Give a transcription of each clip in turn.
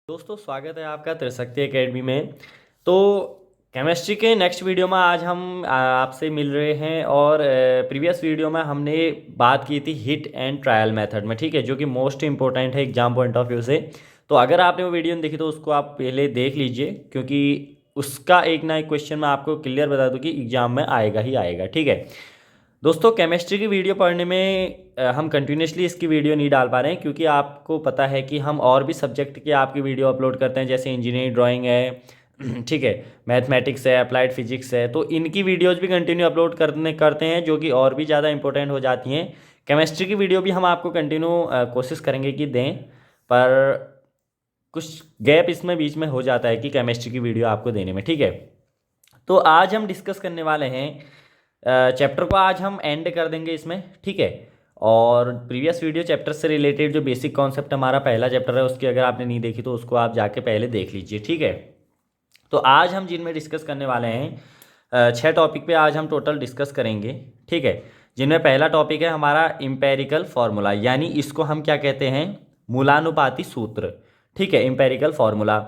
दोस्तों स्वागत है आपका त्रिशक्ति एकेडमी में। तो केमिस्ट्री के नेक्स्ट वीडियो में आज हम आपसे मिल रहे हैं और प्रीवियस वीडियो में हमने बात की थी हिट एंड ट्रायल मेथड में, ठीक है, जो कि मोस्ट इंपॉर्टेंट है एग्जाम पॉइंट ऑफ व्यू से। तो अगर आपने वो वीडियो नहीं देखी तो उसको आप पहले देख लीजिए, क्योंकि उसका एक ना एक क्वेश्चन मैं आपको क्लियर बता दूँ कि एग्जाम में आएगा ही आएगा, ठीक है। दोस्तों केमिस्ट्री की वीडियो पढ़ने में हम कंटिन्यूसली इसकी वीडियो नहीं डाल पा रहे हैं, क्योंकि आपको पता है कि हम और भी सब्जेक्ट की आपकी वीडियो अपलोड करते हैं, जैसे इंजीनियरिंग ड्राइंग है, ठीक है, मैथमेटिक्स है, अप्लाइड फिजिक्स है। तो इनकी वीडियोज़ भी कंटिन्यू अपलोड करते हैं, जो कि और भी ज़्यादा इंपॉर्टेंट हो जाती हैं। केमिस्ट्री की वीडियो भी हम आपको कंटिन्यू कोशिश करेंगे कि दें, पर कुछ गैप इसमें बीच में हो जाता है कि केमिस्ट्री की वीडियो आपको देने में, ठीक है। तो आज हम डिस्कस करने वाले हैं चैप्टर को, आज हम एंड कर देंगे इसमें, ठीक है। और प्रीवियस वीडियो चैप्टर से रिलेटेड जो बेसिक कॉन्सेप्ट हमारा पहला चैप्टर है, उसकी अगर आपने नहीं देखी तो उसको आप जाके पहले देख लीजिए, ठीक है। तो आज हम जिनमें डिस्कस करने वाले हैं 6 टॉपिक पे आज हम टोटल डिस्कस करेंगे, ठीक है। जिनमें पहला टॉपिक है हमारा इम्पेरिकल फार्मूला, यानी इसको हम क्या कहते हैं, मूलानुपाती सूत्र, ठीक है, इम्पेरिकल फार्मूला।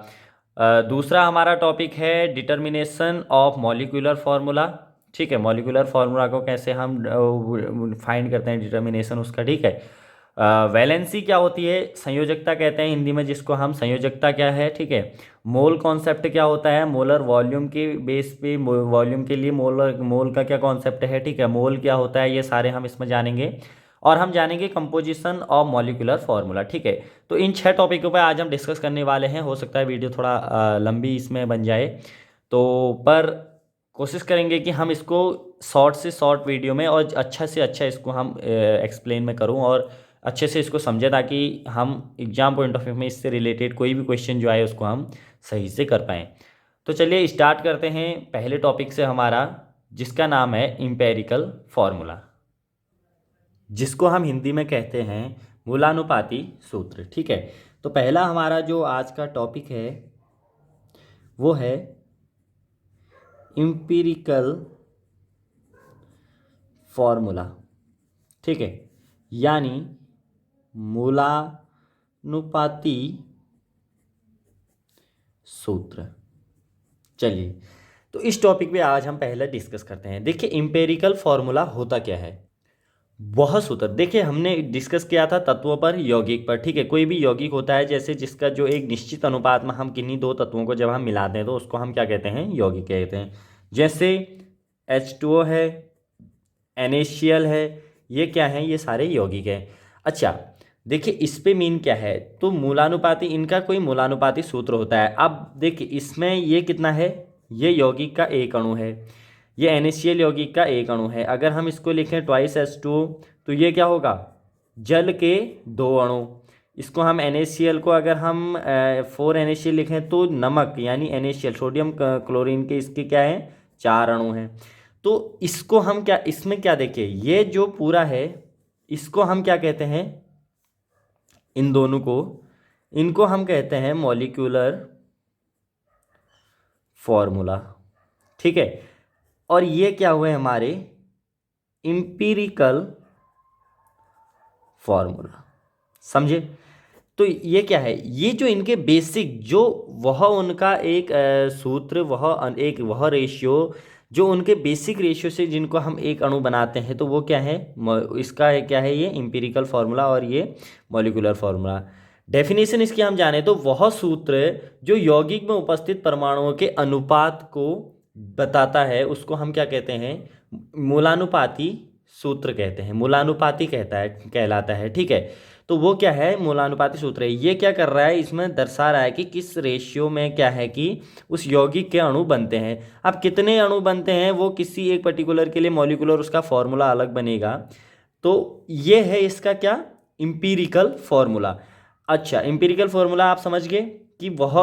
दूसरा हमारा टॉपिक है डिटर्मिनेशन ऑफ मॉलिक्यूलर फार्मूला, ठीक है, मॉलिक्यूलर फार्मूला को कैसे हम फाइंड करते हैं, डिटर्मिनेशन उसका, ठीक है। वैलेंसी क्या होती है, संयोजकता कहते हैं हिंदी में जिसको हम, संयोजकता क्या है, ठीक है। मोल कॉन्सेप्ट क्या होता है, मोलर वॉल्यूम के बेस पे, वॉल्यूम के लिए मोल का क्या कॉन्सेप्ट है, ठीक है, मोल क्या होता है, ये सारे हम इसमें जानेंगे। और हम जानेंगे कंपोजिशन ऑफ मॉलिक्यूलर फार्मूला, ठीक है। तो इन 6 टॉपिकों पर आज हम डिस्कस करने वाले हैं। हो सकता है वीडियो थोड़ा लंबी इसमें बन जाए, तो पर कोशिश करेंगे कि हम इसको शॉर्ट से शॉर्ट वीडियो में और अच्छा से अच्छा इसको हम एक्सप्लेन में करूं और अच्छे से इसको समझें, ताकि हम एग्जाम पॉइंट ऑफ व्यू में इससे रिलेटेड कोई भी क्वेश्चन जो आए उसको हम सही से कर पाएँ। तो चलिए स्टार्ट करते हैं पहले टॉपिक से हमारा, जिसका नाम है इम्पेरिकल फार्मूला, जिसको हम हिंदी में कहते हैं मूलानुपाती सूत्र, ठीक है। तो पहला हमारा जो आज का टॉपिक है वो है इम्पेरिकल फार्मूला, ठीक है, यानी मूलानुपाती सूत्र। चलिए तो इस टॉपिक पे आज हम पहले डिस्कस करते हैं। देखिए इम्पेरिकल फार्मूला होता क्या है, वह सूत्र, देखिए हमने डिस्कस किया था तत्वों पर, यौगिक पर, ठीक है। कोई भी यौगिक होता है जैसे जिसका जो एक निश्चित अनुपात में हम किन्हीं दो तत्वों को जब हम मिलाते हैं तो उसको हम क्या कहते हैं, यौगिक कहते हैं। जैसे H2O है, NaCl है, ये क्या है, ये सारे यौगिक हैं। अच्छा देखिए इस पे मीन क्या है, तो मूलानुपाती, इनका कोई मूलानुपाती सूत्र होता है। अब देखिए इसमें ये कितना है, ये यौगिक का एक अणु है, ये NaCl यौगिक का एक अणु है। अगर हम इसको लिखें ट्वाइस H2O तो ये क्या होगा, जल के दो अणु। इसको हम NaCl को अगर हम 4 NaCl लिखें तो नमक यानी NaCl, सोडियम क्लोरीन के इसके क्या है, 4 अणु हैं। तो इसको हम क्या, इसमें क्या, देखिए ये जो पूरा है इसको हम क्या कहते हैं, इन दोनों को, इनको हम कहते हैं मॉलिक्यूलर फॉर्मूला, ठीक है। और ये क्या हुए हमारे इंपिरिकल फॉर्मूला, समझे। तो ये क्या है, ये जो इनके बेसिक जो वह उनका एक सूत्र, वह रेशियो, जो उनके बेसिक रेशियो से जिनको हम एक अणु बनाते हैं, तो वो क्या है, इसका है क्या है, ये इंपिरिकल फार्मूला और ये मॉलिक्यूलर फार्मूला। डेफिनेशन इसकी हम जाने तो वह सूत्र जो यौगिक में उपस्थित परमाणुओं के अनुपात को बताता है उसको हम क्या कहते हैं, मूलानुपाती सूत्र कहते हैं, मूलानुपाती कहलाता है, ठीक है। तो वो क्या है, मूलानुपाती सूत्र है। ये क्या कर रहा है, इसमें दर्शा रहा है कि किस रेशियो में क्या है कि उस यौगिक के अणु बनते हैं। अब कितने अणु बनते हैं वो किसी एक पर्टिकुलर के लिए मॉलिक्यूलर उसका फॉर्मूला अलग बनेगा। तो ये है इसका क्या, इंपिरिकल फॉर्मूला। अच्छा इंपिरिकल फॉर्मूला आप समझ गए कि वह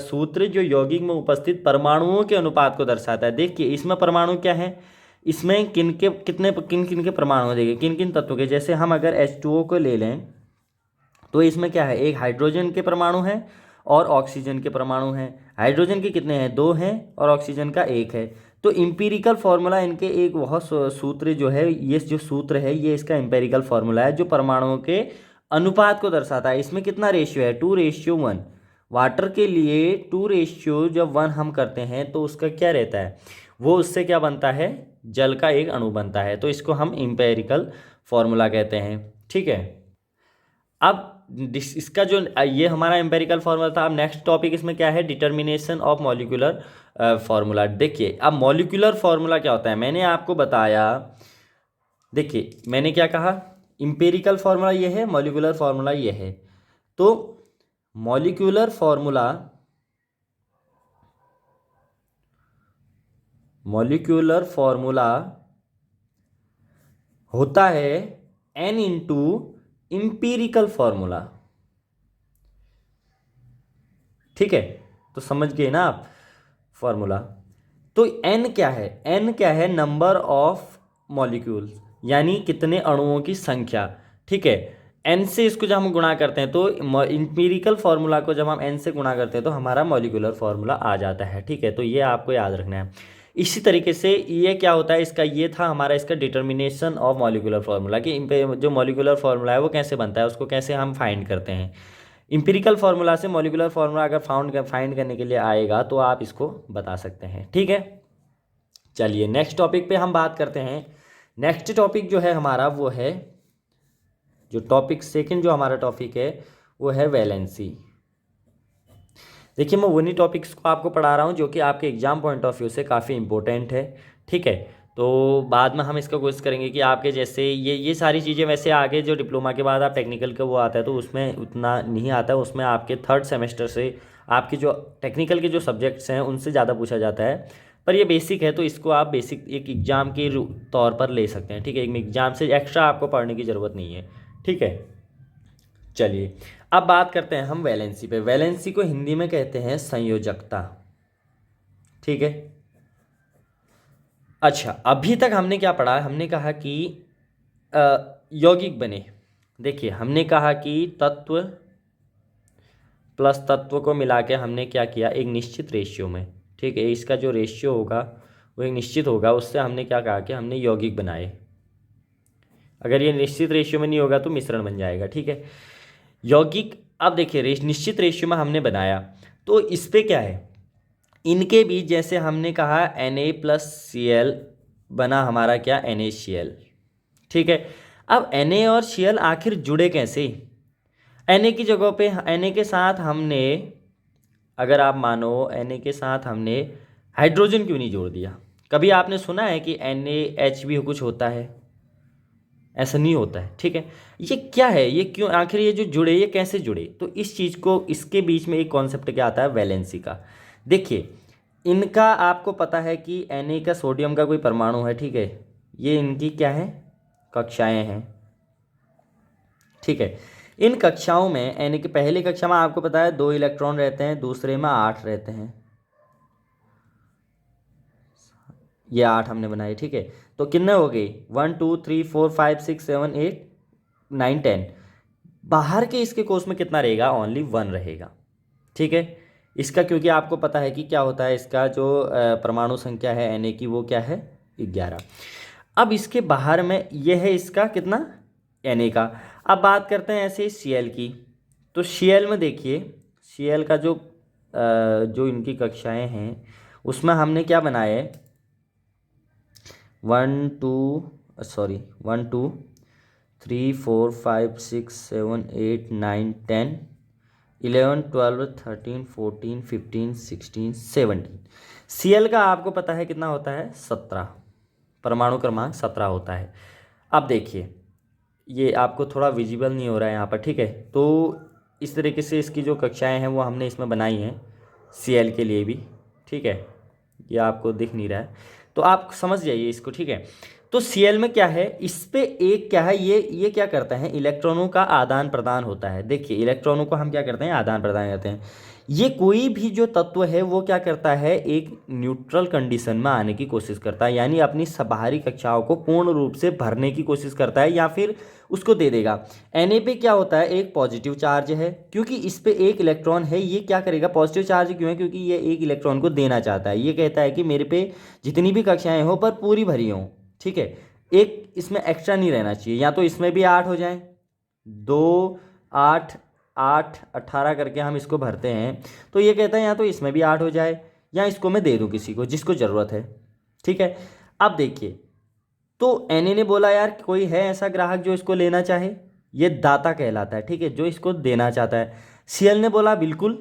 सूत्र जो यौगिक में उपस्थित परमाणुओं के अनुपात को दर्शाता है। देखिए इसमें परमाणु क्या है, इसमें किन किन के परमाणु देखिए, किन किन तत्वों के, जैसे हम अगर H2O को ले लें तो इसमें क्या है, एक हाइड्रोजन के परमाणु है और ऑक्सीजन के परमाणु हैं। हाइड्रोजन के कितने हैं, 2 हैं, और ऑक्सीजन का 1 है। तो इंपिरिकल फार्मूला इनके एक वह सूत्र जो है, ये जो सूत्र है ये इसका इंपेरिकल फार्मूला है जो परमाणुओं के अनुपात को दर्शाता है। इसमें कितना रेशियो है, 2:1, वाटर के लिए 2 जब 1 हम करते हैं तो उसका क्या रहता है, वो उससे क्या बनता है, जल का एक अणु बनता है। तो इसको हम एम्पिरिकल फॉर्मूला कहते हैं। ठीक है, अब इसका जो ये हमारा एम्पेरिकल फार्मूला था। अब नेक्स्ट टॉपिक इसमें क्या है, डिटर्मिनेशन ऑफ मॉलिक्यूलर फार्मूला। देखिए अब मॉलिक्यूलर फार्मूला क्या होता है, मैंने आपको बताया। देखिए मैंने क्या कहा, एम्पेरिकल फार्मूला ये है, मॉलिक्यूलर फार्मूला ये है। तो मॉलिक्यूलर फार्मूला होता है n इंटू एम्पिरिकल फार्मूला। ठीक है, तो समझ गए ना आप फार्मूला। तो n क्या है, n क्या है, नंबर ऑफ मॉलिक्यूल्स, यानी कितने अणुओं की संख्या। ठीक है, n से इसको जब हम गुणा करते हैं तो एम्पिरिकल फार्मूला को जब हम n से गुणा करते हैं तो हमारा मॉलिक्यूलर फार्मूला आ जाता है। ठीक है, तो ये आपको याद रखना है। इसी तरीके से ये क्या होता है, इसका ये था हमारा इसका डिटर्मिनेशन ऑफ मॉलिक्यूलर फार्मूला कि जो मॉलिक्यूलर फार्मूला है वो कैसे बनता है, उसको कैसे हम फाइंड करते हैं। इंपेरिकल फार्मूला से मॉलिक्यूलर फार्मूला अगर फाइंड करने के लिए आएगा तो आप इसको बता सकते हैं। ठीक है, चलिए नेक्स्ट टॉपिक पे हम बात करते हैं। नेक्स्ट टॉपिक जो है हमारा वो है, जो टॉपिक सेकंड जो हमारा टॉपिक है वो है वैलेंसी। देखिए मैं उन्हीं टॉपिक्स को आपको पढ़ा रहा हूँ जो कि आपके एग्जाम पॉइंट ऑफ व्यू से काफ़ी इंपॉर्टेंट है। ठीक है, तो बाद में हम इसका कोशिश करेंगे कि आपके जैसे ये सारी चीज़ें, वैसे आगे जो डिप्लोमा के बाद आप टेक्निकल का वो आता है तो उसमें उतना नहीं आता है, उसमें आपके 3rd सेमेस्टर से आपके जो टेक्निकल के जो सब्जेक्ट्स हैं उनसे ज़्यादा पूछा जाता है। पर ये बेसिक है तो इसको आप बेसिक एक एग्ज़ाम के तौर पर ले सकते हैं। ठीक है, एक एग्ज़ाम से एक्स्ट्रा आपको पढ़ने की ज़रूरत नहीं है। ठीक है, चलिए अब बात करते हैं हम वैलेंसी पे। वैलेंसी को हिंदी में कहते हैं संयोजकता। ठीक है, अच्छा अभी तक हमने क्या पढ़ा, हमने कहा कि यौगिक बने। देखिए हमने कहा कि तत्व प्लस तत्व को मिला के हमने क्या किया, एक निश्चित रेशियो में। ठीक है, इसका जो रेशियो होगा वो एक निश्चित होगा, उससे हमने क्या कहा कि हमने यौगिक बनाए। अगर ये निश्चित रेशियो में नहीं होगा तो मिश्रण बन जाएगा। ठीक है, यौगिक अब देखिए निश्चित रेशियो में हमने बनाया तो इस पे क्या है, इनके बीच जैसे हमने कहा Na+Cl बना हमारा क्या, NaCl। ठीक है, अब Na और Cl आखिर जुड़े कैसे। Na की जगह पे Na के साथ हमने, अगर आप मानो Na के साथ हमने हाइड्रोजन क्यों नहीं जोड़ दिया। कभी आपने सुना है कि NaH भी कुछ होता है, ऐसा नहीं होता है। ठीक है, ये क्या है, ये क्यों, आखिर ये जो जुड़े ये कैसे जुड़े। तो इस चीज़ को, इसके बीच में एक कॉन्सेप्ट क्या आता है, वैलेंसी का। देखिए इनका आपको पता है कि Na का सोडियम का कोई परमाणु है। ठीक है, ये इनकी क्या है, कक्षाएं हैं। ठीक है, इन कक्षाओं में Na की पहली कक्षा में आपको पता है 2 इलेक्ट्रॉन रहते हैं, दूसरे में 8 रहते हैं। ये 8 हमने बनाए। ठीक है, तो कितने हो गए, 1 2 3 4 5 6 7 8 9 10। बाहर के इसके कोष में कितना रहेगा, ओनली 1 रहेगा। ठीक है, इसका क्योंकि आपको पता है कि क्या होता है, इसका जो परमाणु संख्या है Na की वो क्या है, 11। अब इसके बाहर में ये है इसका कितना, Na का। अब बात करते हैं ऐसे Cl की। तो Cl में देखिए, Cl का जो इनकी कक्षाएं हैं उसमें हमने क्या बनाया है, 1 2 3 4 5 6 7 8 9 10 11 12 13 14 15 16 17। Cl का आपको पता है कितना होता है, 17, परमाणु क्रमांक 17 होता है। अब देखिए ये आपको थोड़ा विजिबल नहीं हो रहा है यहाँ पर। ठीक है, तो इस तरीके से इसकी जो कक्षाएं हैं वो हमने इसमें बनाई हैं Cl के लिए भी। ठीक है, ये आपको दिख नहीं रहा है तो आप समझ जाइए इसको। ठीक है, तो Cl में क्या है, इस पे एक क्या है, ये क्या करता है, इलेक्ट्रॉनों का आदान प्रदान होता है। देखिए इलेक्ट्रॉनों को हम क्या करते हैं, आदान प्रदान करते हैं। ये कोई भी जो तत्व है वो क्या करता है, एक न्यूट्रल कंडीशन में आने की कोशिश करता है, यानी अपनी बाहरी कक्षाओं को पूर्ण रूप से भरने की कोशिश करता है या फिर उसको दे देगा। Na पे क्या होता है, एक पॉजिटिव चार्ज है, क्योंकि इस पे एक इलेक्ट्रॉन है। ये क्या करेगा, पॉजिटिव चार्ज क्यों है, क्योंकि ये एक इलेक्ट्रॉन को देना चाहता है। ये कहता है कि मेरे पे जितनी भी कक्षाएं हो पर पूरी भरी हों। ठीक है, एक इसमें एक्स्ट्रा नहीं रहना चाहिए, या तो इसमें भी 8 हो जाए, 2 8 8 18 करके हम इसको भरते हैं, तो ये कहता है या तो इसमें भी 8 हो जाए या इसको मैं दे दूँ किसी को जिसको ज़रूरत है। ठीक है, अब देखिए, तो एन ने बोला यार कोई है ऐसा ग्राहक जो इसको लेना चाहे, ये दाता कहलाता है। ठीक है, जो इसको देना चाहता है। सीएल ने बोला बिल्कुल।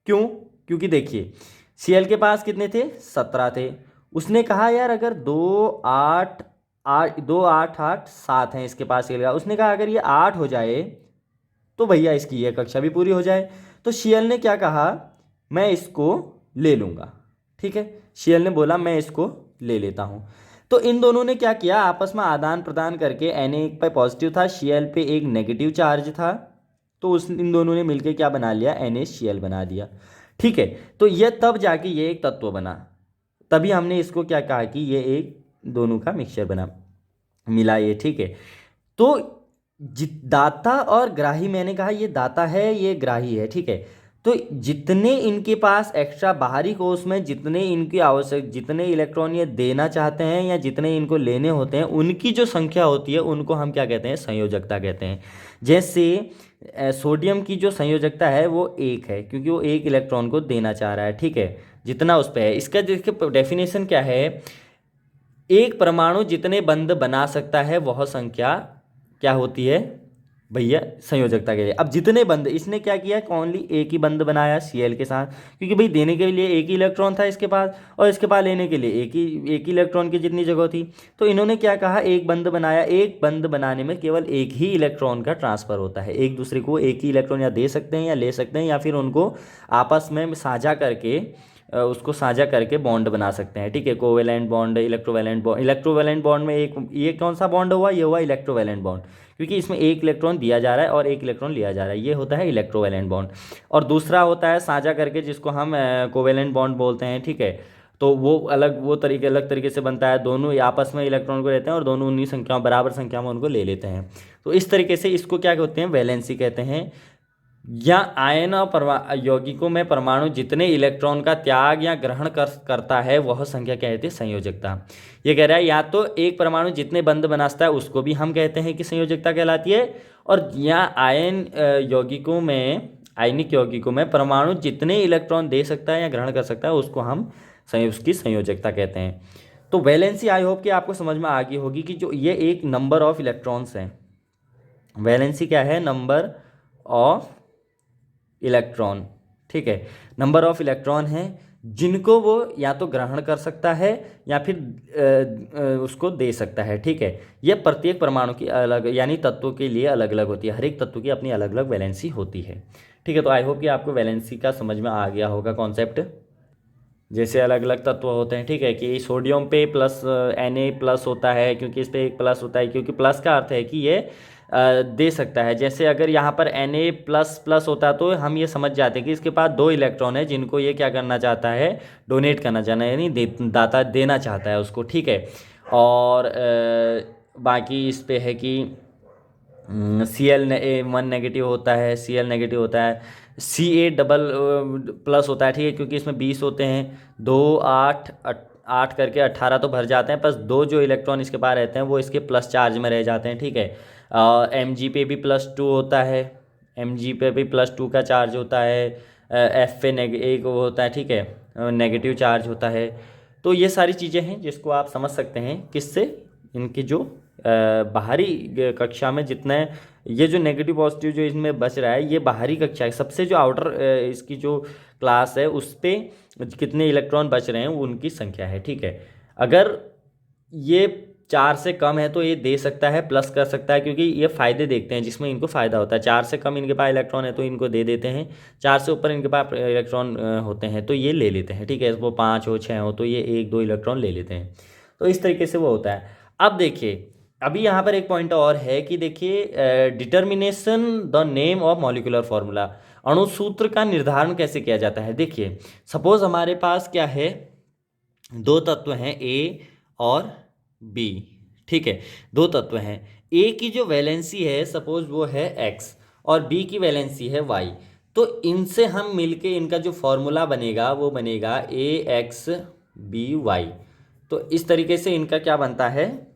क्यों? क्योंकि देखिए सीएल के पास कितने थे, 17 थे। उसने कहा यार अगर 2 8 8 2 8 8 7 हैं इसके पास सीएल का, उसने कहा अगर ये 8 हो जाए तो भैया इसकी ये कक्षा भी पूरी हो जाए। तो सीएल ने क्या कहा, मैं इसको ले लूँगा। ठीक है, सीएल ने बोला मैं इसको ले लेता हूँ। तो इन दोनों ने क्या किया, आपस में आदान प्रदान करके एन एक पे पॉजिटिव था, सीएल पे एक नेगेटिव चार्ज था, तो इन दोनों ने मिलकर क्या बना लिया, NaCl बना दिया। ठीक है, तो ये तब जाके ये एक तत्व बना, तभी हमने इसको क्या कहा कि ये एक दोनों का मिक्सचर बना, मिला ये। ठीक है, तो दाता और ग्राही, मैंने कहा ये दाता है ये ग्राही है। ठीक है, तो जितने इनके पास एक्स्ट्रा बाहरी कोष में जितने इनकी आवश्यक जितने इलेक्ट्रॉन ये देना चाहते हैं या जितने इनको लेने होते हैं, उनकी जो संख्या होती है उनको हम क्या कहते हैं, संयोजकता कहते हैं। जैसे सोडियम की जो संयोजकता है वो 1 है, क्योंकि वो 1 इलेक्ट्रॉन को देना चाह रहा है। ठीक है, जितना उस पर है। इसका देखिए डेफिनेशन क्या है, एक परमाणु जितने बंध बना सकता है वह संख्या क्या होती है भैया, संयोजकता के लिए। अब जितने बंध, इसने क्या किया, ओनली एक ही बंध बनाया सीएल के साथ, क्योंकि भाई देने के लिए एक ही इलेक्ट्रॉन था इसके पास और इसके पास लेने के लिए एक ही इलेक्ट्रॉन की जितनी जगह थी। तो इन्होंने क्या कहा, एक बंध बनाया। एक बंध बनाने में केवल एक ही इलेक्ट्रॉन का ट्रांसफर होता है, एक दूसरे को एक ही इलेक्ट्रॉन या दे सकते हैं या ले सकते हैं, या फिर उनको आपस में साझा करके उसको साझा करके बॉन्ड बना सकते हैं। ठीक है, covalent bond, electrovalent bond. Electrovalent bond में एक ये कौन सा बॉन्ड हुआ, ये हुआ इलेक्ट्रोवैलेंट बॉन्ड, क्योंकि इसमें एक इलेक्ट्रॉन दिया जा रहा है और एक इलेक्ट्रॉन लिया जा रहा है, ये होता है इलेक्ट्रोवैलेंट बॉन्ड। और दूसरा होता है साझा करके, जिसको हम कोवेलेंट बॉन्ड बोलते हैं। ठीक है, तो वो अलग तरीके से बनता है, दोनों आपस में इलेक्ट्रॉन को लेते हैं और दोनों उन्हीं संख्याओं बराबर संख्या में उनको ले लेते हैं। तो इस तरीके से इसको क्या कहते हैं, वैलेंसी कहते हैं। या आयन और यौगिकों में परमाणु जितने इलेक्ट्रॉन का त्याग या ग्रहण करता है वह संख्या कहते हैं संयोजकता। ये कह रहा है या तो एक परमाणु जितने बंध बनाता है उसको भी हम कहते हैं कि संयोजकता कहलाती है, और या आयनिक यौगिकों में परमाणु जितने इलेक्ट्रॉन दे सकता है या ग्रहण कर सकता है उसको हम उसकी संयोजकता कहते हैं। तो वैलेंसी आई होप कि आपको समझ में आ गई होगी कि जो ये एक नंबर ऑफ इलेक्ट्रॉन्स हैं। वैलेंसी क्या है, नंबर ऑफ इलेक्ट्रॉन। ठीक है, नंबर ऑफ इलेक्ट्रॉन हैं जिनको वो या तो ग्रहण कर सकता है या फिर उसको दे सकता है। ठीक है, ये प्रत्येक परमाणु की अलग यानी तत्वों के लिए अलग अलग होती है, हर एक तत्व की अपनी अलग अलग वैलेंसी होती है। ठीक है, तो आई होप कि आपको वैलेंसी का समझ में आ गया होगा कॉन्सेप्ट। जैसे अलग अलग तत्व होते हैं, ठीक है, कि सोडियम पे प्लस Na+ होता है क्योंकि इस पर एक प्लस होता है, क्योंकि प्लस का अर्थ है कि ये दे सकता है। जैसे अगर यहाँ पर Na++ होता तो हम ये समझ जाते हैं कि इसके पास 2 इलेक्ट्रॉन है जिनको ये क्या करना चाहता है, डोनेट करना चाहता है, यानी दाता देना चाहता है उसको। ठीक है, और बाकी इस पे है कि Cl1 नेगेटिव होता है, Cl नेगेटिव होता है, Ca++ होता है। ठीक है, क्योंकि इसमें 20 होते हैं, 2 8 8 करके 18 तो भर जाते हैं, बस 2 जो इलेक्ट्रॉन इसके पास रहते हैं वो इसके प्लस चार्ज में रह जाते हैं। ठीक है, Mg पे भी +2 होता है, Mg पे भी +2 का चार्ज होता है, F पे एक वो होता है। ठीक है, नेगेटिव चार्ज होता है। तो ये सारी चीज़ें हैं जिसको आप समझ सकते हैं किससे, इनकी जो बाहरी कक्षा में जितने ये जो नेगेटिव पॉजिटिव जो इसमें बच रहा है ये बाहरी कक्षा है, सबसे जो आउटर इसकी जो क्लास है उस पर कितने इलेक्ट्रॉन बच रहे हैं वो उनकी संख्या है। ठीक है, अगर ये 4 से कम है तो ये दे सकता है, प्लस कर सकता है, क्योंकि ये फ़ायदे देखते हैं जिसमें इनको फ़ायदा होता है। 4 से कम इनके पास इलेक्ट्रॉन है तो इनको दे देते हैं, 4 से ऊपर इनके पास इलेक्ट्रॉन होते हैं तो ये ले लेते हैं। ठीक है, वो 5 हो 6 हो तो ये 1-2 इलेक्ट्रॉन ले लेते हैं। तो इस तरीके से वो होता है। अब देखिए, अभी यहाँ पर एक पॉइंट और है कि देखिए determination the name of molecular formula, अणुसूत्र का निर्धारण कैसे किया जाता है। देखिए सपोज हमारे पास क्या है, 2 तत्व हैं A और B। ठीक है, 2 तत्व हैं, A की जो वैलेंसी है सपोज वो है X और B की वैलेंसी है Y। तो इनसे हम मिलके इनका जो फॉर्मूला बनेगा वो बनेगा AXBY। तो इस तरीके से इनका क्या बनता है,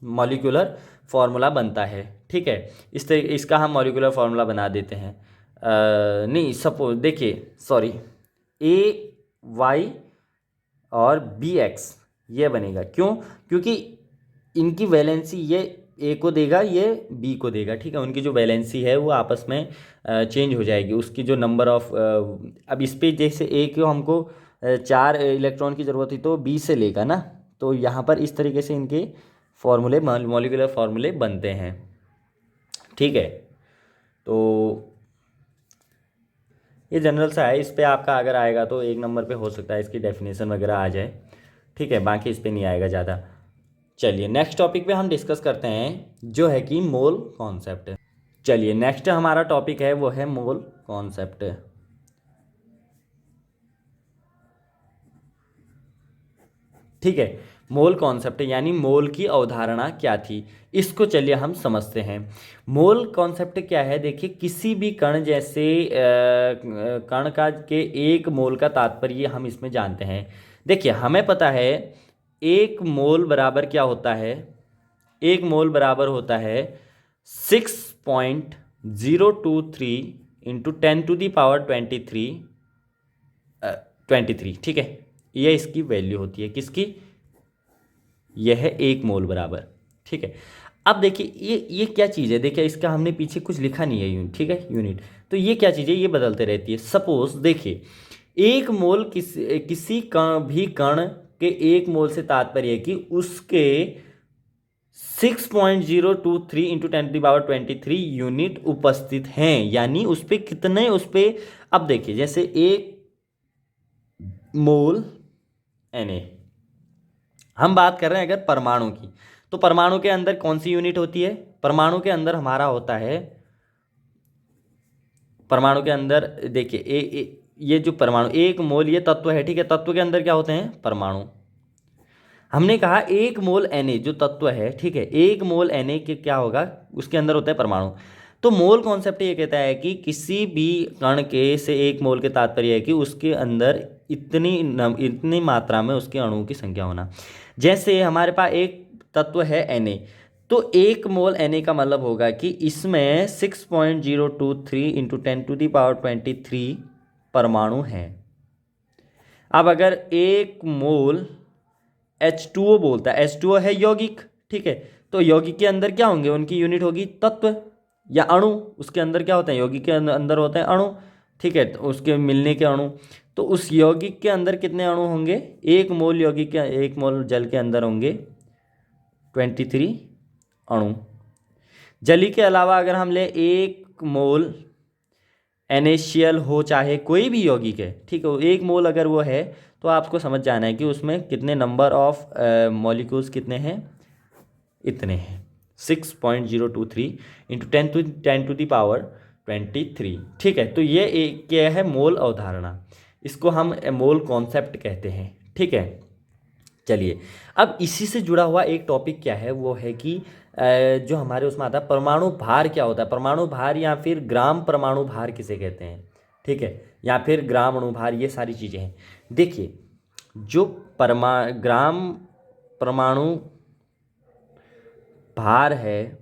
मॉलिक्यूलर फार्मूला बनता है। ठीक है, इसका हम मॉलिक्यूलर फार्मूला बना देते हैं। नहीं, सपोज देखिए, सॉरी, ए वाई और बी एक्स ये बनेगा। क्यों? क्योंकि इनकी वैलेंसी ये ए को देगा, ये बी को देगा, ठीक है। उनकी जो वैलेंसी है वो आपस में चेंज हो जाएगी। उसकी जो नंबर ऑफ, अब इस पे जैसे ए को हमको 4 इलेक्ट्रॉन की ज़रूरत थी तो बी से लेगा ना, तो यहाँ पर इस तरीके से इनके फॉर्मूले, मॉलिक्यूलर फॉर्मूले बनते हैं, ठीक है। तो ये जनरल सा है, इस पे आपका अगर आएगा तो 1 नंबर पे हो सकता है इसकी डेफिनेशन वगैरह आ जाए, ठीक है, बाकी इस पे नहीं आएगा ज़्यादा। चलिए नेक्स्ट टॉपिक पे हम डिस्कस करते हैं जो है कि मोल कॉन्सेप्ट। चलिए नेक्स्ट हमारा टॉपिक है वो है मोल कॉन्सेप्ट। ठीक है, मोल कॉन्सेप्ट यानी मोल की अवधारणा क्या थी, इसको चलिए हम समझते हैं। मोल कॉन्सेप्ट क्या है? देखिए, किसी भी कण जैसे कण का के 1 मोल का तात्पर्य हम इसमें जानते हैं। देखिए, हमें पता है 1 मोल बराबर क्या होता है? 1 मोल बराबर होता है 6.023 इंटू 10⁻23, ठीक है। यह इसकी वैल्यू होती है, किसकी? यह है 1 मोल बराबर, ठीक है। अब देखिए ये क्या चीज़ है? देखिए, इसका हमने पीछे कुछ लिखा नहीं है यूनिट, ठीक है, यूनिट। तो ये क्या चीज़ है? ये बदलते रहती है। सपोज देखिए, 1 मोल किसी भी कण के 1 मोल से तात्पर्य है कि उसके 6.023 इंटू 10⁻23 यूनिट उपस्थित हैं, यानी उस पर कितने, उस पर, अब देखिए जैसे 1 मोल Na, हम बात कर रहे हैं अगर परमाणु की, तो परमाणु के अंदर कौन सी यूनिट होती है? परमाणु के अंदर हमारा होता है, परमाणु के अंदर देखिए ये जो परमाणु 1 मोल ये तत्व है, ठीक है। तत्व के अंदर क्या होते हैं? परमाणु। हमने कहा 1 मोल Na जो तत्व है, ठीक है, 1 मोल Na के क्या होगा? उसके अंदर होता है परमाणु। तो मोल कॉन्सेप्ट ये कहता है कि किसी भी कण के से 1 मोल के तात्पर्य है कि उसके अंदर इतनी मात्रा में उसके अणुओं की संख्या होना। जैसे हमारे पास एक तत्व है Na, तो 1 मोल Na का मतलब होगा कि इसमें 6.023 इंटू 10⁻23 परमाणु हैं। अब अगर 1 मोल H2O बोलता है, H2O है यौगिक, ठीक है, तो यौगिक के अंदर क्या होंगे? उनकी यूनिट होगी तत्व या अणु। उसके अंदर क्या होते हैं? यौगिक के अंदर होते हैं अणु, ठीक है, तो उसके मिलने के अणु। तो उस यौगिक के अंदर कितने अणु होंगे? 1 मोल यौगिक के, 1 मोल जल के अंदर होंगे 23 अणु। जली के अलावा अगर हम ले 1 मोल NaCl हो, चाहे कोई भी यौगिक है, ठीक है, 1 मोल अगर वो है, तो आपको समझ जाना है कि उसमें कितने नंबर ऑफ मॉलिक्यूल्स कितने हैं? इतने हैं 6.023 इंटू 10⁻23, ठीक है। तो ये एक क्या है? मोल अवधारणा, इसको हम मोल कॉन्सेप्ट कहते हैं, ठीक है। चलिए, अब इसी से जुड़ा हुआ एक टॉपिक क्या है? वो है कि जो हमारे उसमें आता है परमाणु भार क्या होता है? परमाणु भार या फिर ग्राम परमाणु भार किसे कहते हैं, ठीक है, या फिर ग्राम अणु भार, ये सारी चीज़ें हैं। देखिए, जो ग्राम परमाणु भार है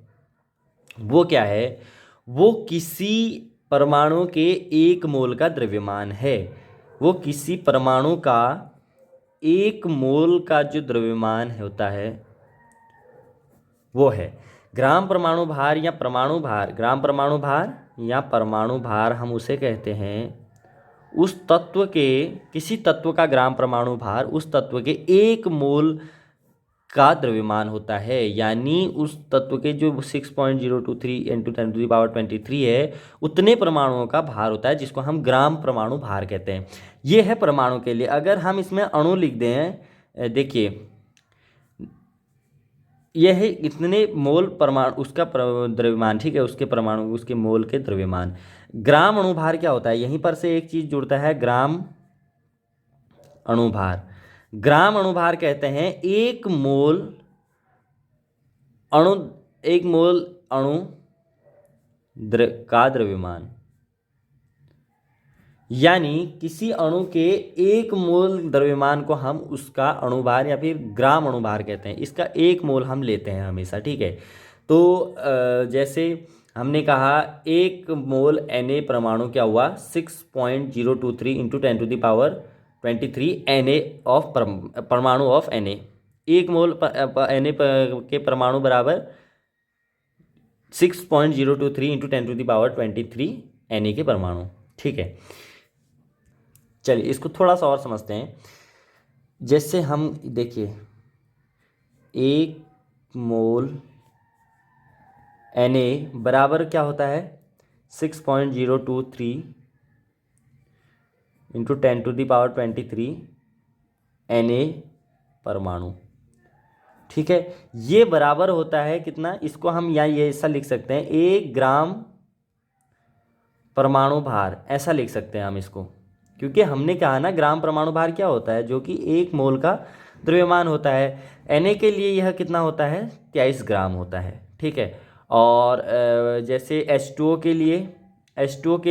वो क्या है? वो किसी परमाणु के 1 मोल का द्रव्यमान है। वो किसी परमाणु का 1 मोल का जो द्रव्यमान होता है वो है ग्राम परमाणु भार या परमाणु भार। ग्राम परमाणु भार या परमाणु भार हम उसे कहते हैं उस तत्व के, किसी तत्व का ग्राम परमाणु भार उस तत्व के 1 मोल का द्रव्यमान होता है, यानी उस तत्व के जो 6.023 इंटू 10⁻23 है, उतने परमाणुओं का भार होता है, जिसको हम ग्राम परमाणु भार कहते हैं। ये है परमाणु के लिए। अगर हम इसमें अणु लिख दें, देखिए यह है इतने मोल परमाणु, उसका द्रव्यमान, ठीक है, उसके परमाणु, उसके मोल के द्रव्यमान। ग्राम अणुभार क्या होता है? यहीं पर से एक चीज जुड़ता है, ग्राम अणुभार। ग्राम अणुभार कहते हैं 1 मोल अणु, 1 मोल अणु का द्रव्यमान, यानी किसी अणु के 1 मोल द्रव्यमान को हम उसका अणुभार या फिर ग्राम अणुभार कहते हैं। इसका 1 मोल हम लेते हैं हमेशा, ठीक है। तो जैसे हमने कहा एक मोल Na परमाणु क्या हुआ 6.023 इंटू 10⁻23 Na ऑफ परमाणु ऑफ Na। एक मोल Na के परमाणु बराबर 6.023 इंटू 10⁻23 Na के परमाणु। ठीक है, चलिए इसको थोड़ा सा और समझते हैं। जैसे हम देखिए एक मोल Na बराबर क्या होता है 6.023 इंटू 10⁻23 Na परमाणु। ठीक है, ये बराबर होता है कितना, इसको हम यहाँ ये ऐसा लिख सकते हैं 1 ग्राम परमाणु भार, ऐसा लिख सकते हैं हम इसको, क्योंकि हमने कहा ना ग्राम परमाणु भार क्या होता है, जो कि 1 मोल का द्रव्यमान होता है। Na के लिए यह कितना होता है 23 ग्राम होता है। ठीक है, और जैसे H2O के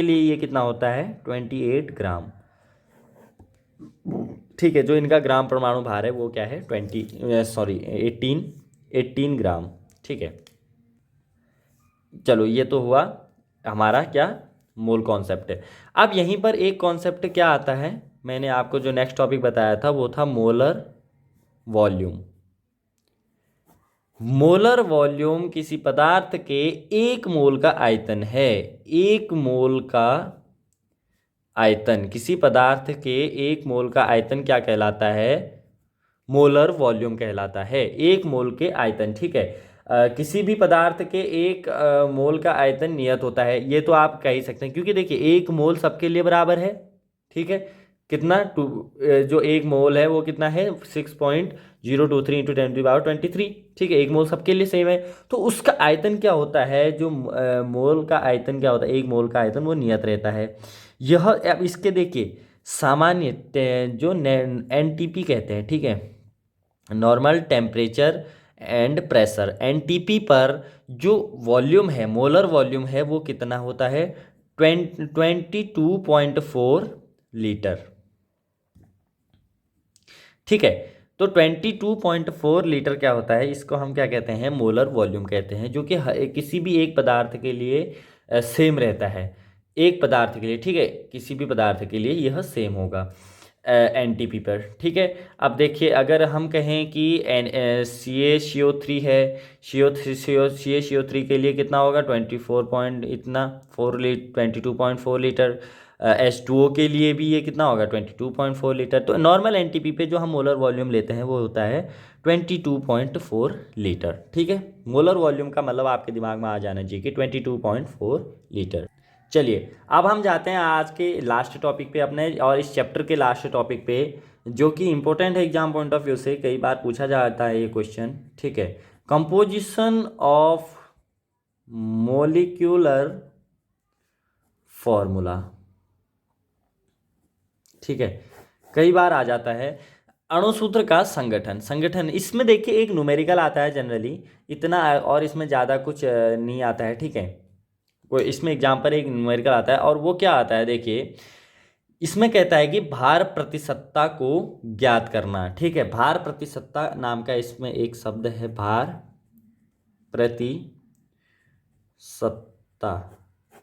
लिए ये कितना होता है 28 ग्राम। ठीक है, जो इनका ग्राम परमाणु भार है वो क्या है 18 ग्राम। ठीक है, चलो ये तो हुआ हमारा क्या मोल कॉन्सेप्ट है। अब यहीं पर एक कॉन्सेप्ट क्या आता है, मैंने आपको जो नेक्स्ट टॉपिक बताया था वो था मोलर वॉल्यूम। मोलर वॉल्यूम किसी पदार्थ के 1 मोल का आयतन है। 1 मोल का आयतन, किसी पदार्थ के 1 मोल का आयतन क्या कहलाता है, मोलर वॉल्यूम कहलाता है। 1 मोल के आयतन। ठीक है, किसी भी पदार्थ के 1 मोल का आयतन नियत होता है, ये तो आप कह ही सकते हैं, क्योंकि देखिए 1 मोल सबके लिए बराबर है। ठीक है, कितना जो 1 मोल है वो कितना है 6.023 इंटू 10⁻23। ठीक है, 1 मोल सबके लिए सेम है, तो उसका आयतन क्या होता है, जो मोल का आयतन क्या होता है, 1 मोल का आयतन वो नियत रहता है। यह अब इसके देखिए सामान्य जो NTP कहते हैं, ठीक है, normal temperature and pressure, NTP पर जो वॉल्यूम है, मोलर वॉल्यूम है, वो कितना होता है 22.4 लीटर। ठीक है, तो 22.4 लीटर क्या होता है, इसको हम क्या कहते हैं मोलर वॉल्यूम कहते हैं, जो कि किसी भी एक पदार्थ के लिए सेम रहता है। एक पदार्थ के लिए, ठीक है, किसी भी पदार्थ के लिए यह सेम होगा NTP पर। ठीक है, अब देखिए अगर हम कहें कि CaCO3 है, CaCO3 के लिए कितना होगा 22.4 लीटर। H2O के लिए भी ये कितना होगा 22.4 लीटर। तो नॉर्मल NTP पे जो हम मोलर वॉल्यूम लेते हैं वो होता है 22.4 लीटर। ठीक है, मोलर वॉल्यूम का मतलब आपके दिमाग में आ जाना चाहिए कि 22.4 लीटर। चलिए अब हम जाते हैं आज के लास्ट टॉपिक पे अपने, और इस चैप्टर के लास्ट टॉपिक पे, जो कि इंपॉर्टेंट है एग्जाम पॉइंट ऑफ व्यू से, कई बार पूछा जाता है ये क्वेश्चन। ठीक है, कंपोजिशन ऑफ मोलिक्यूलर फॉर्मूला। ठीक है, कई बार आ जाता है अणुसूत्र का संगठन। इसमें देखिए एक न्यूमेरिकल आता है जनरली इतना, और इसमें ज़्यादा कुछ नहीं आता है। ठीक है, वो इसमें एग्जाम पर एक न्यूमेरिकल आता है, और वो क्या आता है देखिए, इसमें कहता है कि भार प्रतिशतता को ज्ञात करना। ठीक है, भार प्रतिशतता नाम का इसमें एक शब्द है, भार प्रतिशतता।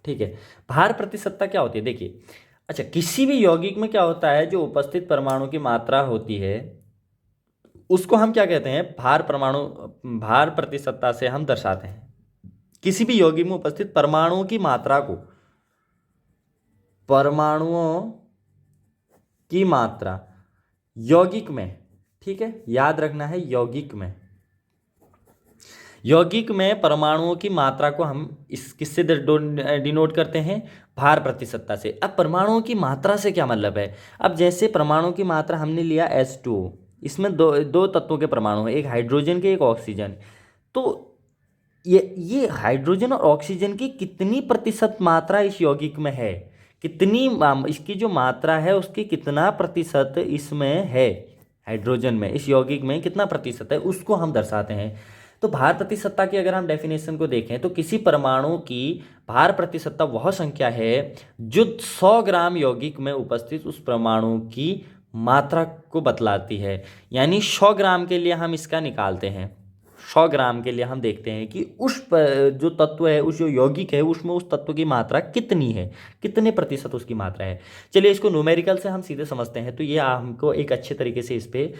ठीक है, भार प्रतिशतता क्या होती है देखिए, अच्छा किसी भी यौगिक में क्या होता है, जो उपस्थित परमाणु की मात्रा होती है उसको हम क्या कहते हैं भार प्रतिशतता से हम दर्शाते हैं। किसी भी यौगिक में उपस्थित परमाणुओं की मात्रा को, परमाणुओं की मात्रा यौगिक में, ठीक है, याद रखना है यौगिक में परमाणुओं की मात्रा को हम इस किससे डिनोट करते हैं, भार प्रतिशतता से। अब परमाणुओं की मात्रा से क्या मतलब है, अब जैसे परमाणु की मात्रा हमने लिया H2O, इसमें दो तत्वों के परमाणु हैं, एक हाइड्रोजन के एक ऑक्सीजन। तो ये हाइड्रोजन और ऑक्सीजन की कितनी प्रतिशत मात्रा इस यौगिक में है, कितनी इसकी जो मात्रा है उसकी कितना प्रतिशत इसमें है, हाइड्रोजन में, इस यौगिक में कितना प्रतिशत है, उसको हम दर्शाते हैं। तो भार प्रतिशतता की अगर हम डेफिनेशन को देखें तो किसी परमाणु की भार प्रतिशतता वह संख्या है जो 100 ग्राम यौगिक में उपस्थित उस परमाणु की मात्रा को बतलाती है। यानी 100 ग्राम के लिए हम इसका निकालते हैं, 100 ग्राम के लिए हम देखते हैं कि जो तत्व है, उस जो यौगिक है, उसमें उस तत्व की मात्रा कितनी है, कितने प्रतिशत उसकी मात्रा है। चलिए इसको न्यूमेरिकल से हम सीधे समझते हैं, तो ये हमको एक अच्छे तरीके से इस पर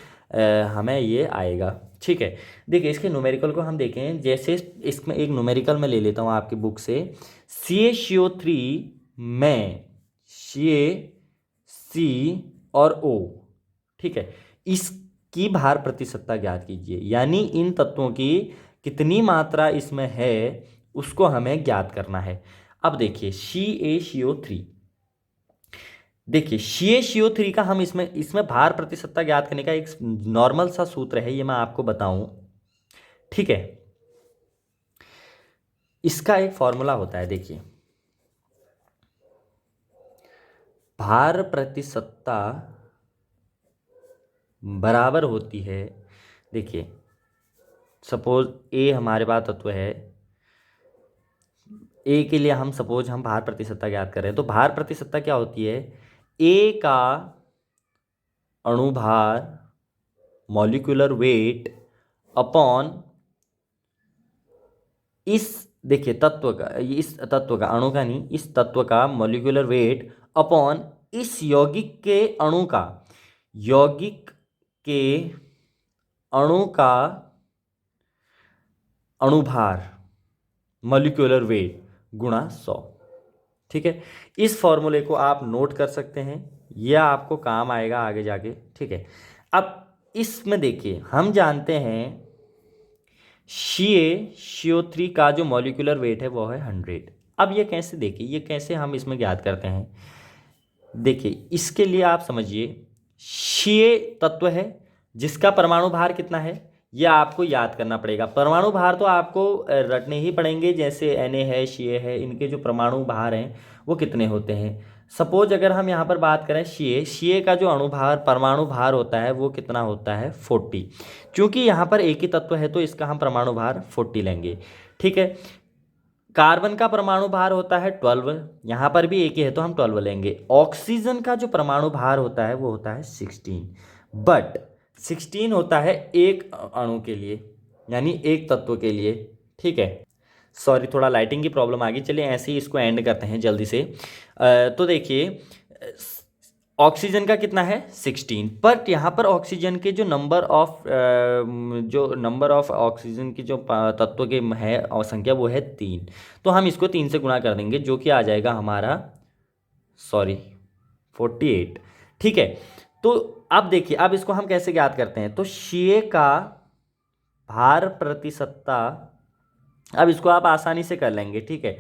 हमें ये आएगा। ठीक है, देखिए इसके न्यूमेरिकल को हम देखें, जैसे इसमें एक न्यूमेरिकल मैं ले लेता हूँ आपकी बुक से। CaCO3 में CaC और O, ठीक है, इसकी भार प्रतिशतता ज्ञात कीजिए, यानी इन तत्वों की कितनी मात्रा इसमें है उसको हमें ज्ञात करना है। अब देखिए CaCO3, देखिए CaCO3 का हम इसमें भार प्रतिशतता ज्ञात करने का एक नॉर्मल सा सूत्र है, ये मैं आपको बताऊं। ठीक है, इसका एक फॉर्मूला होता है, देखिए भार प्रतिशतता बराबर होती है, देखिए सपोज A हमारे पास तत्व है, A के लिए हम सपोज हम भार प्रतिशतता ज्ञात कर रहे हैं, तो भार प्रतिशतता क्या होती है, A का अणुभार मॉलिक्यूलर वेट अपॉन इस, देखिए तत्व का, इस तत्व का, अणु का नहीं, इस तत्व का मॉलिक्यूलर वेट अपॉन इस यौगिक के अणु का, यौगिक के अणु का अणुभार मॉलिक्यूलर वेट गुणा 100। ठीक है, इस फॉर्मूले को आप नोट कर सकते हैं, यह आपको काम आएगा आगे जाके। ठीक है, अब इसमें देखिए हम जानते हैं CaCO3 का जो मॉलिक्यूलर वेट है वो है 100। अब ये कैसे, देखिए ये कैसे हम इसमें ज्ञात करते हैं, देखिए इसके लिए आप समझिए, Ca तत्व है जिसका परमाणु भार कितना है, यह आपको याद करना पड़ेगा। परमाणु भार तो आपको रटने ही पड़ेंगे, जैसे Na है, Ca है, इनके जो परमाणु भार हैं वो कितने होते हैं। सपोज अगर हम यहाँ पर बात करें Ca का जो अणुभार परमाणु भार होता है वो कितना होता है 40, क्योंकि यहाँ पर एक ही तत्व है तो इसका हम परमाणु भार 40 लेंगे। ठीक है, कार्बन का परमाणु भार होता है 12, यहाँ पर भी एक ही है तो हम 12 लेंगे। ऑक्सीजन का जो परमाणु भार होता है वो होता है 16, बट 16 होता है एक अणु के लिए, यानी एक तत्व के लिए। ठीक है, सॉरी थोड़ा लाइटिंग की प्रॉब्लम आ गई, चलिए ऐसे ही इसको एंड करते हैं जल्दी से। तो देखिए ऑक्सीजन का कितना है 16, बट यहाँ पर ऑक्सीजन के जो नंबर ऑफ ऑक्सीजन की जो तत्व के है और संख्या वो है 3, तो हम इसको 3 से गुणा कर देंगे जो कि आ जाएगा हमारा 48। ठीक है, तो अब देखिए अब इसको हम कैसे ज्ञात करते हैं, तो Ca का भार प्रतिशतता, अब इसको आप आसानी से कर लेंगे। ठीक है,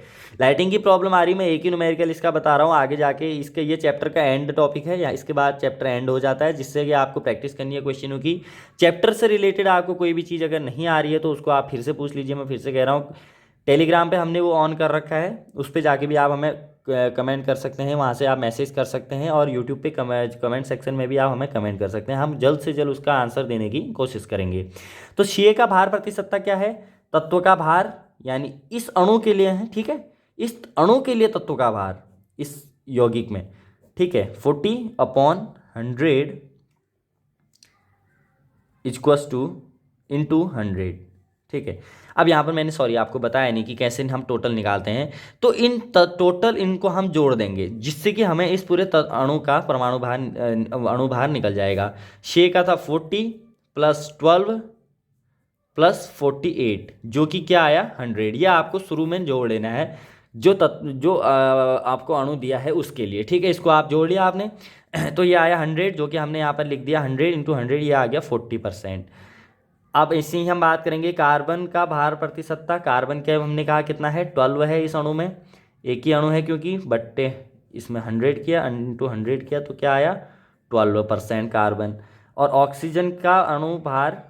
लाइटिंग की प्रॉब्लम आ रही, मैं एक ही न्यूमेरिकल इसका बता रहा हूँ, आगे जाके इसके ये चैप्टर का एंड टॉपिक है, या इसके बाद चैप्टर एंड हो जाता है, जिससे कि आपको प्रैक्टिस करनी है क्वेश्चनों की। चैप्टर से रिलेटेड आपको कोई भी चीज़ अगर नहीं आ रही है तो उसको आप फिर से पूछ लीजिए, मैं फिर से कह रहा हूँ टेलीग्राम पे हमने वो ऑन कर रखा है, उस पर जाके भी आप हमें कमेंट कर सकते हैं, वहाँ से आप मैसेज कर सकते हैं, और यूट्यूब पे कमेंट सेक्शन में भी आप हमें कमेंट कर सकते हैं, हम जल्द से जल्द उसका आंसर देने की कोशिश करेंगे। तो Ca का भार प्रतिशतता क्या है, तत्व का भार, यानी इस अणु के लिए है, ठीक है, इस अणु के लिए तत्व का भार इस यौगिक में, ठीक है, 40/100 इक्वल्स टू इंटू 100। ठीक है, अब यहाँ पर मैंने सॉरी आपको बताया नहीं कि कैसे हम टोटल निकालते हैं, तो इन टोटल इनको हम जोड़ देंगे जिससे कि हमें इस पूरे अणु का परमाणु भार अणुभार निकल जाएगा। Ca का था 40 + 12 + 48 जो कि क्या आया 100, यह आपको शुरू में जोड़ लेना है जो आपको अणु दिया है उसके लिए। ठीक है, इसको आप जोड़ लिया आपने तो ये आया 100, जो कि हमने यहाँ पर लिख दिया 100 × 100, ये आ गया 40%। अब ऐसे ही हम बात करेंगे कार्बन का भार प्रतिशतता, कार्बन के हमने कहा कितना है 12 है, इस अणु में एक ही अणु है क्योंकि बट्टे इसमें 100 किया × 100 किया तो क्या आया 12% कार्बन। और ऑक्सीजन का अणु भार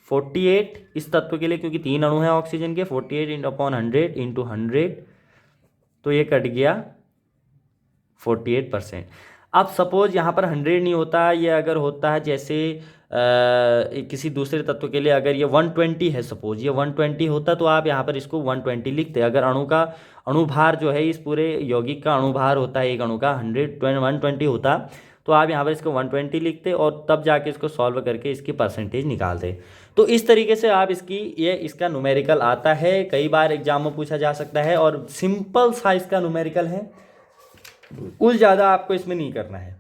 48 इस तत्व के लिए, क्योंकि 3 अणु हैं ऑक्सीजन के, 48/100 × 100 तो ये कट गया 48%। अब सपोज यहाँ पर 100 नहीं होता, ये अगर होता है जैसे किसी दूसरे तत्व के लिए, अगर ये 120 है, सपोज ये 120 होता तो आप यहाँ पर इसको 120 लिखते। अगर अणु का अणुभार जो है इस पूरे यौगिक का अणुभार होता है एक अणु का 120 होता तो आप यहाँ पर इसको 120 लिखते और तब जाके इसको सॉल्व करके इसकी परसेंटेज निकालते। तो इस तरीके से आप इसका न्यूमेरिकल आता है, कई बार एग्जाम में पूछा जा सकता है और सिंपल सा इसका न्यूमेरिकल है, कुछ ज़्यादा आपको इसमें नहीं करना है।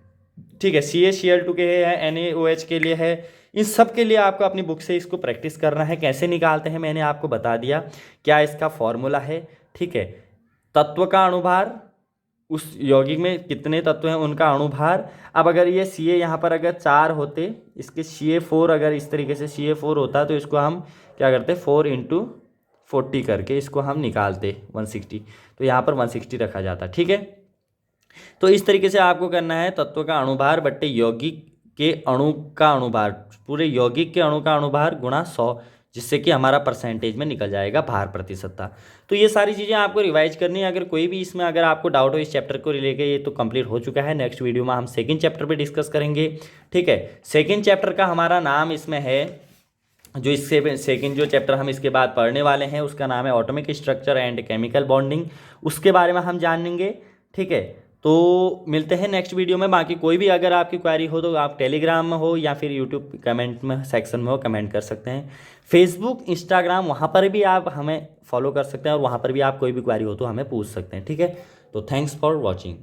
ठीक है, CaCl2 के है, NaOH के लिए है, इन सब के लिए आपको अपनी बुक से इसको प्रैक्टिस करना है। कैसे निकालते हैं मैंने आपको बता दिया, क्या इसका फॉर्मूला है। ठीक है, तत्व का अणुभार, उस यौगिक में कितने तत्व हैं उनका अणुभार। अब अगर ये Ca यहाँ पर अगर 4 होते, इसके Ca4 अगर इस तरीके से Ca4 होता तो इसको हम क्या करते 4 × 40 करके इसको हम निकालते 160, तो यहाँ पर 160 रखा जाता। ठीक है, तो इस तरीके से आपको करना है तत्व का अणुभार बट्टे यौगिक के अणु का अणुभार, पूरे यौगिक के अणु का अणुभार गुणा 100, जिससे कि हमारा परसेंटेज में निकल जाएगा भार प्रतिशतता। तो ये सारी चीज़ें आपको रिवाइज करनी है। अगर कोई भी इसमें अगर आपको डाउट हो इस चैप्टर को लेकर, ये तो कंप्लीट हो चुका है। नेक्स्ट वीडियो में हम सेकंड चैप्टर पे डिस्कस करेंगे। ठीक है, सेकंड चैप्टर का हमारा नाम इसमें है, जो इससे सेकंड जो चैप्टर हम इसके बाद पढ़ने वाले हैं उसका नाम है atomic structure and chemical bonding, उसके बारे में हम जानेंगे। ठीक है, तो मिलते हैं नेक्स्ट वीडियो में। बाकी कोई भी अगर आपकी क्वेरी हो तो आप टेलीग्राम में हो या फिर यूट्यूब कमेंट में सेक्शन में हो, कमेंट कर सकते हैं। फेसबुक, इंस्टाग्राम, वहाँ पर भी आप हमें फॉलो कर सकते हैं और वहाँ पर भी आप कोई भी क्वेरी हो तो हमें पूछ सकते हैं। ठीक है, तो थैंक्स फॉर वॉचिंग।